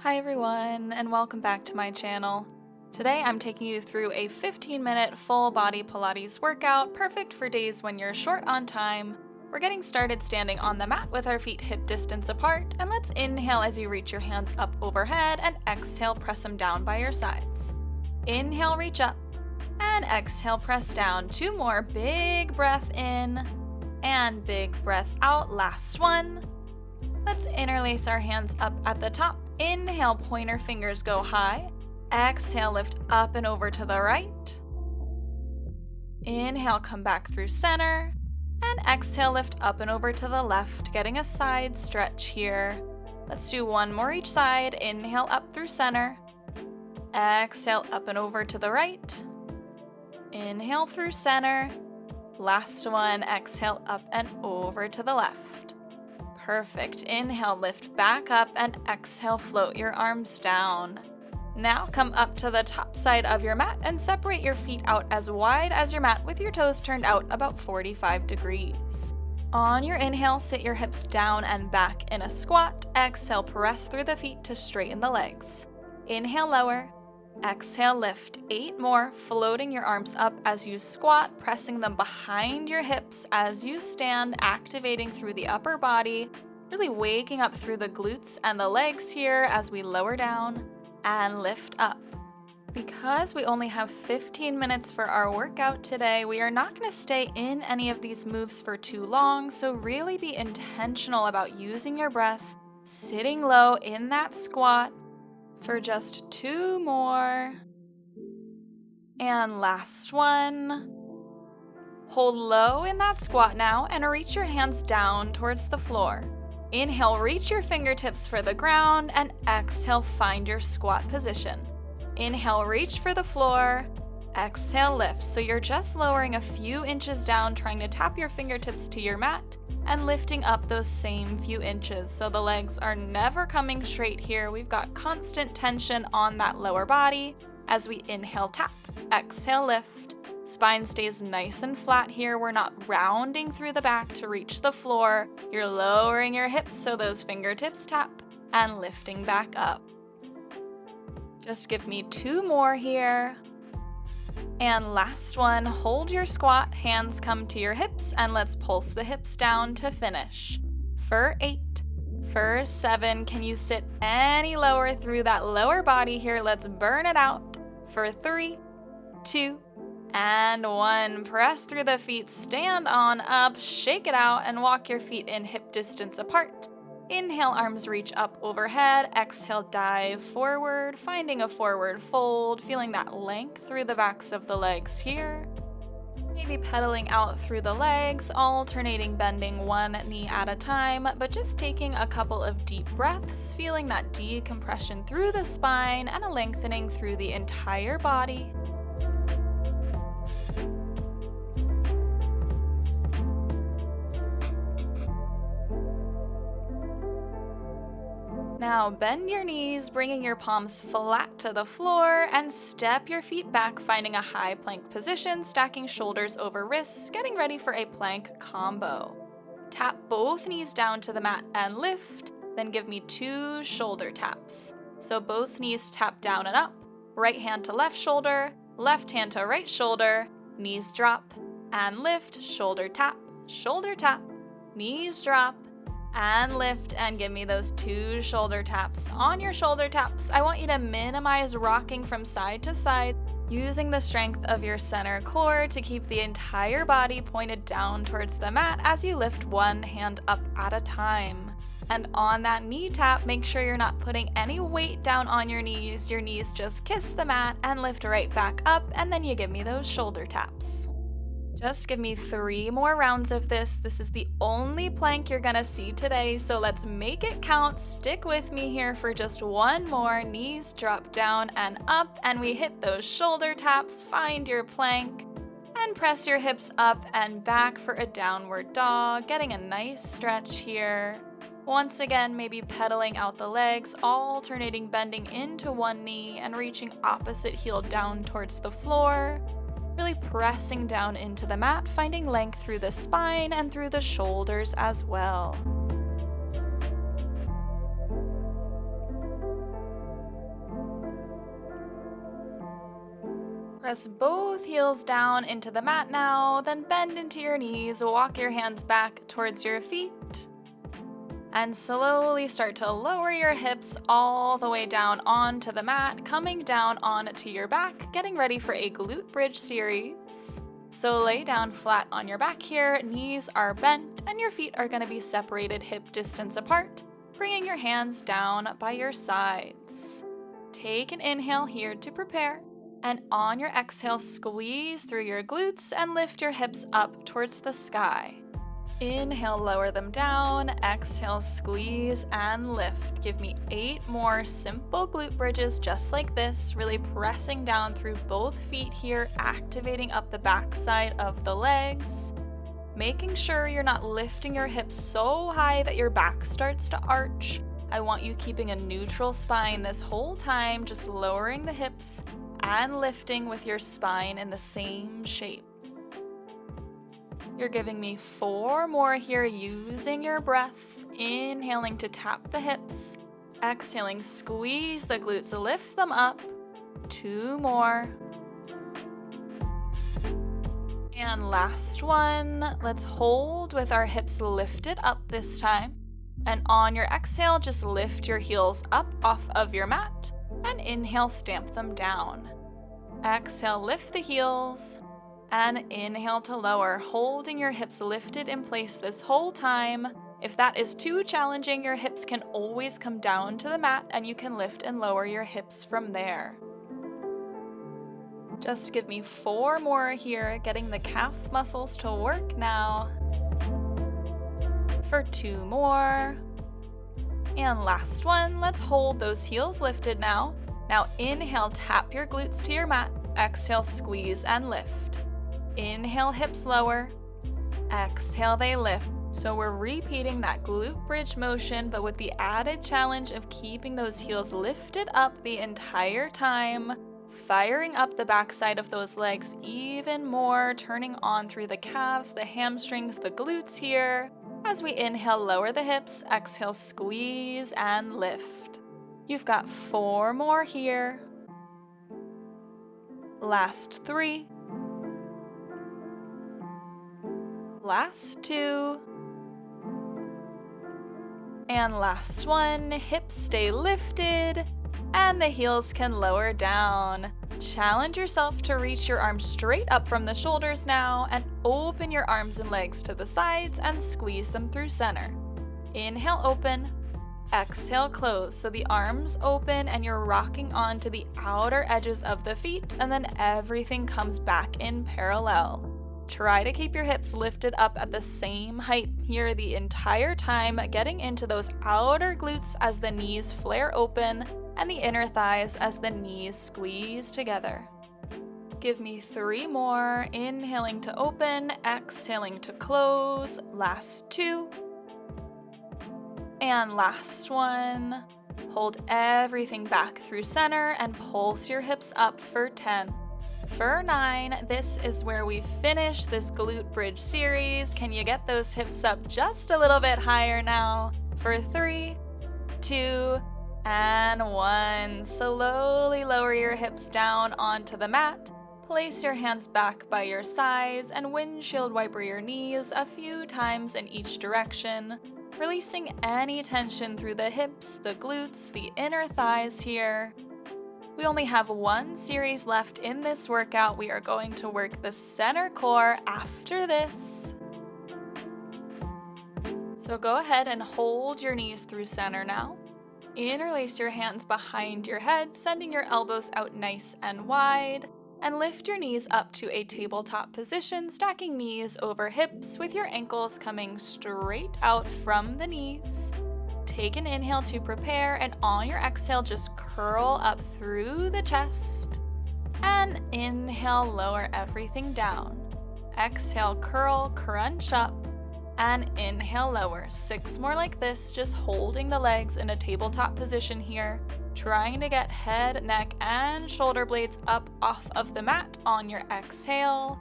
Hi everyone, and welcome back to my channel. Today I'm taking you through a 15-minute full body Pilates workout, perfect for days when you're short on time. We're getting started standing on the mat with our feet hip distance apart, and let's inhale as you reach your hands up overhead and exhale, press them down by your sides. Inhale, reach up, and exhale, press down. Two more, big breath in, and big breath out, last one. Let's interlace our hands up at the top. Inhale, pointer fingers go high. Exhale, lift up and over to the right. Inhale, come back through center. And exhale, lift up and over to the left, getting a side stretch here. Let's do one more each side. Inhale, up through center. Exhale, up and over to the right. Inhale through center. Last one, exhale, up and over to the left. Perfect. Inhale, lift back up, and exhale, float your arms down. Now come up to the top side of your mat and separate your feet out as wide as your mat with your toes turned out about 45 degrees. On your inhale, sit your hips down and back in a squat. Exhale, press through the feet to straighten the legs. Inhale, lower. Exhale, lift. 8 more, floating your arms up as you squat, pressing them behind your hips as you stand, activating through the upper body, really waking up through the glutes and the legs here as we lower down and lift up. Because we only have 15 minutes for our workout today, we are not going to stay in any of these moves for too long, so really be intentional about using your breath, sitting low in that squat, for just 2 more. And last one. Hold low in that squat now and reach your hands down towards the floor. Inhale, reach your fingertips for the ground, and exhale, find your squat position. Inhale, reach for the floor. Exhale, lift. So you're just lowering a few inches down, trying to tap your fingertips to your mat and lifting up those same few inches. So the legs are never coming straight here. We've got constant tension on that lower body as we inhale, tap, exhale, lift. Spine stays nice and flat here. We're not rounding through the back to reach the floor. You're lowering your hips so those fingertips tap and lifting back up. Just give me 2 more here. And last one, hold your squat, hands come to your hips, and let's pulse the hips down to finish. For 8, for 7, can you sit any lower through that lower body here? Let's burn it out. For 3, 2, and 1. Press through the feet, stand on up, shake it out, and walk your feet in hip distance apart. Inhale, arms reach up overhead. Exhale, dive forward, finding a forward fold, feeling that length through the backs of the legs here. Maybe pedaling out through the legs, alternating bending one knee at a time, but just taking a couple of deep breaths, feeling that decompression through the spine and a lengthening through the entire body. Now bend your knees, bringing your palms flat to the floor, and step your feet back, finding a high plank position, stacking shoulders over wrists, getting ready for a plank combo. Tap both knees down to the mat and lift, then give me 2 shoulder taps. So both knees tap down and up, right hand to left shoulder, left hand to right shoulder, knees drop and lift, shoulder tap, knees drop, and lift, and give me those 2 shoulder taps. On your shoulder taps, I want you to minimize rocking from side to side, using the strength of your center core to keep the entire body pointed down towards the mat as you lift one hand up at a time. And on that knee tap, make sure you're not putting any weight down on your knees. Your knees just kiss the mat and lift right back up, and then you give me those shoulder taps. Just give me 3 more rounds of this. This is the only plank you're gonna see today, so let's make it count. Stick with me here for just 1 more. Knees drop down and up, and we hit those shoulder taps. Find your plank and press your hips up and back for a downward dog, getting a nice stretch here. Once again, maybe pedaling out the legs, alternating bending into one knee and reaching opposite heel down towards the floor. Really pressing down into the mat, finding length through the spine and through the shoulders as well. Press both heels down into the mat now, then bend into your knees, walk your hands back towards your feet, and slowly start to lower your hips all the way down onto the mat, coming down onto your back, getting ready for a glute bridge series. So lay down flat on your back here, knees are bent, and your feet are going to be separated hip distance apart, bringing your hands down by your sides. Take an inhale here to prepare, and on your exhale, squeeze through your glutes and lift your hips up towards the sky. Inhale, lower them down. Exhale, squeeze and lift. Give me 8 more simple glute bridges just like this, really pressing down through both feet here, activating up the back side of the legs. Making sure you're not lifting your hips so high that your back starts to arch. I want you keeping a neutral spine this whole time, just lowering the hips and lifting with your spine in the same shape. You're giving me 4 more here using your breath. Inhaling to tap the hips. Exhaling, squeeze the glutes, lift them up. 2 more. And last one. Let's hold with our hips lifted up this time. And on your exhale, just lift your heels up off of your mat. And inhale, stamp them down. Exhale, lift the heels. And inhale to lower, holding your hips lifted in place this whole time. If that is too challenging, your hips can always come down to the mat and you can lift and lower your hips from there. Just give me 4 more here, getting the calf muscles to work now. For 2 more. And last one, let's hold those heels lifted now. Now inhale, tap your glutes to your mat. Exhale, squeeze and lift. Inhale, hips lower. Exhale, they lift. So we're repeating that glute bridge motion, but with the added challenge of keeping those heels lifted up the entire time, firing up the backside of those legs even more, turning on through the calves, the hamstrings, the glutes here. As we inhale, lower the hips. Exhale, squeeze and lift. You've got 4 more here. Last 3. Last 2. And last one. Hips stay lifted and the heels can lower down. Challenge yourself to reach your arms straight up from the shoulders now and open your arms and legs to the sides and squeeze them through center. Inhale, open. Exhale, close. So the arms open and you're rocking onto the outer edges of the feet, and then everything comes back in parallel. Try to keep your hips lifted up at the same height here the entire time, getting into those outer glutes as the knees flare open and the inner thighs as the knees squeeze together. Give me 3 more. Inhaling to open, exhaling to close. Last 2. And last one. Hold everything back through center and pulse your hips up for 10. For 9, this is where we finish this glute bridge series. Can you get those hips up just a little bit higher now? For 3, 2, and 1. Slowly lower your hips down onto the mat. Place your hands back by your sides and windshield wiper your knees a few times in each direction, releasing any tension through the hips, the glutes, the inner thighs here. We only have 1 series left in this workout. We are going to work the center core after this. So go ahead and hold your knees through center now. Interlace your hands behind your head, sending your elbows out nice and wide, and lift your knees up to a tabletop position, stacking knees over hips with your ankles coming straight out from the knees. Take an inhale to prepare, and on your exhale, just curl up through the chest. And inhale, lower everything down. Exhale, curl, crunch up. And inhale, lower. 6 more like this, just holding the legs in a tabletop position here. Trying to get head, neck, and shoulder blades up off of the mat on your exhale.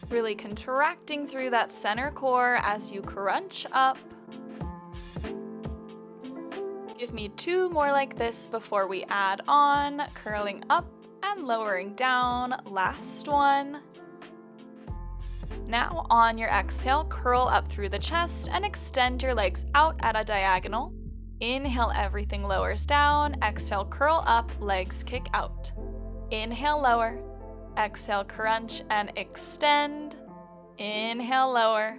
Really contracting through that center core as you crunch up. Give me 2 more like this before we add on, curling up and lowering down. Last one. Now on your exhale, curl up through the chest and extend your legs out at a diagonal. Inhale, everything lowers down. Exhale, curl up, legs kick out. Inhale, lower. Exhale, crunch and extend. Inhale, lower.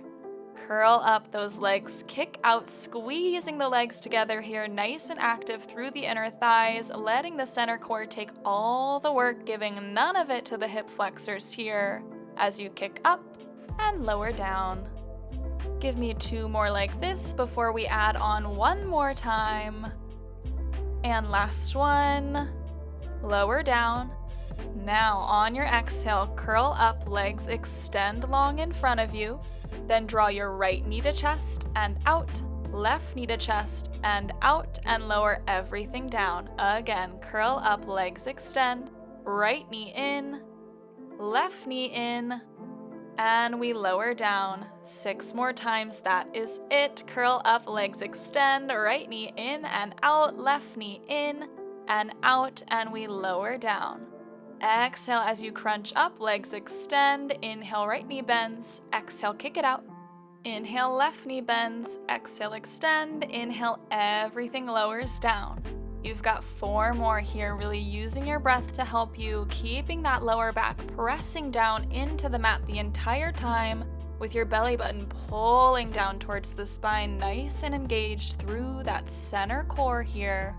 Curl up, those legs kick out, squeezing the legs together here, nice and active through the inner thighs, letting the center core take all the work, giving none of it to the hip flexors here as you kick up and lower down. Give me 2 more like this before we add on one more time. And last one, lower down. Now on your exhale, curl up, legs extend long in front of you. Then draw your right knee to chest and out, left knee to chest and out, and lower everything down. Again, curl up, legs extend, right knee in, left knee in, and we lower down. 6 more times, that is it. Curl up, legs extend, right knee in and out, left knee in and out, and we lower down. Exhale as you crunch up, legs extend. Inhale, right knee bends. Exhale, kick it out. Inhale, left knee bends. Exhale, extend. Inhale, everything lowers down. You've got 4 more here, really using your breath to help you, keeping that lower back pressing down into the mat the entire time, with your belly button pulling down towards the spine, nice and engaged through that center core here.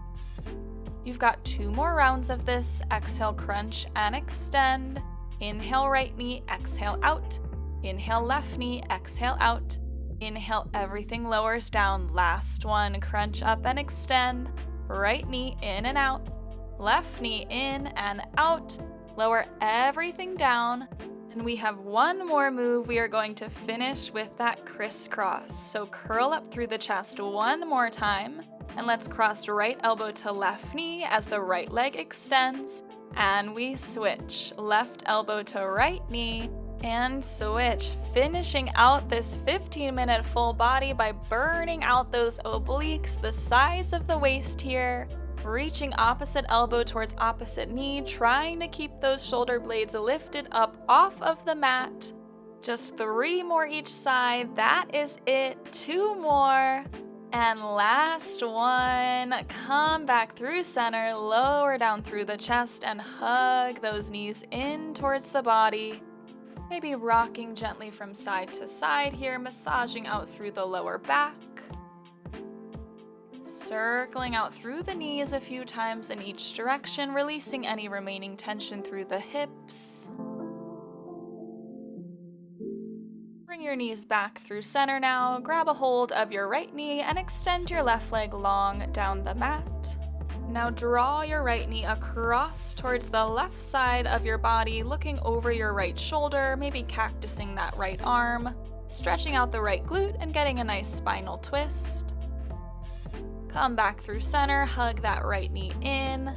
You've got 2 more rounds of this. Exhale, crunch and extend. Inhale, right knee, exhale out. Inhale, left knee, exhale out. Inhale, everything lowers down. Last one, crunch up and extend. Right knee in and out. Left knee in and out. Lower everything down. And we have one more move. We are going to finish with that crisscross. So curl up through the chest one more time. And let's cross right elbow to left knee as the right leg extends. And we switch. Left elbow to right knee and switch. Finishing out this 15-minute full body by burning out those obliques, the sides of the waist here. Reaching opposite elbow towards opposite knee, trying to keep those shoulder blades lifted up off of the mat. Just 3 more each side. That is it. 2 more. And last one, come back through center, lower down through the chest and hug those knees in towards the body. Maybe rocking gently from side to side here, massaging out through the lower back. Circling out through the knees a few times in each direction, releasing any remaining tension through the hips. Bring your knees back through center now, grab a hold of your right knee and extend your left leg long down the mat. Now draw your right knee across towards the left side of your body, looking over your right shoulder, maybe cactusing that right arm, stretching out the right glute and getting a nice spinal twist. Come back through center, hug that right knee in.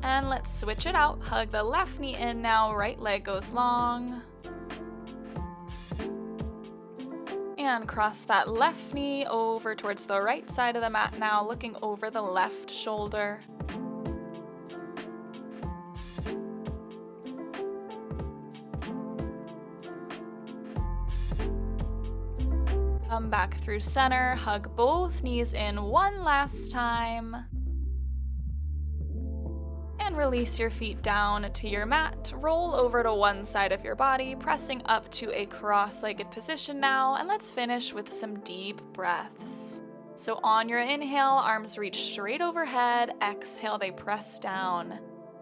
And let's switch it out. Hug the left knee in now, right leg goes long. And cross that left knee over towards the right side of the mat now, looking over the left shoulder. Come back through center, hug both knees in one last time. And release your feet down to your mat. Roll over to one side of your body, pressing up to a cross-legged position now. And let's finish with some deep breaths. So on your inhale, arms reach straight overhead. Exhale, they press down.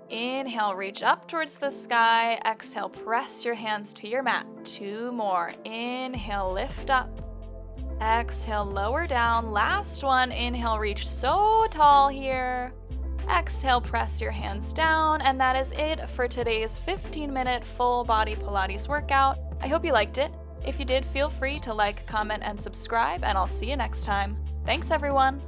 Inhale, reach up towards the sky. Exhale, press your hands to your mat. 2 more. Inhale, lift up. Exhale, lower down. Last one. Inhale, reach so tall here. Exhale, press your hands down, and that is it for today's 15-minute full body Pilates workout. I hope you liked it. If you did, feel free to like, comment, and subscribe, and I'll see you next time. Thanks, everyone.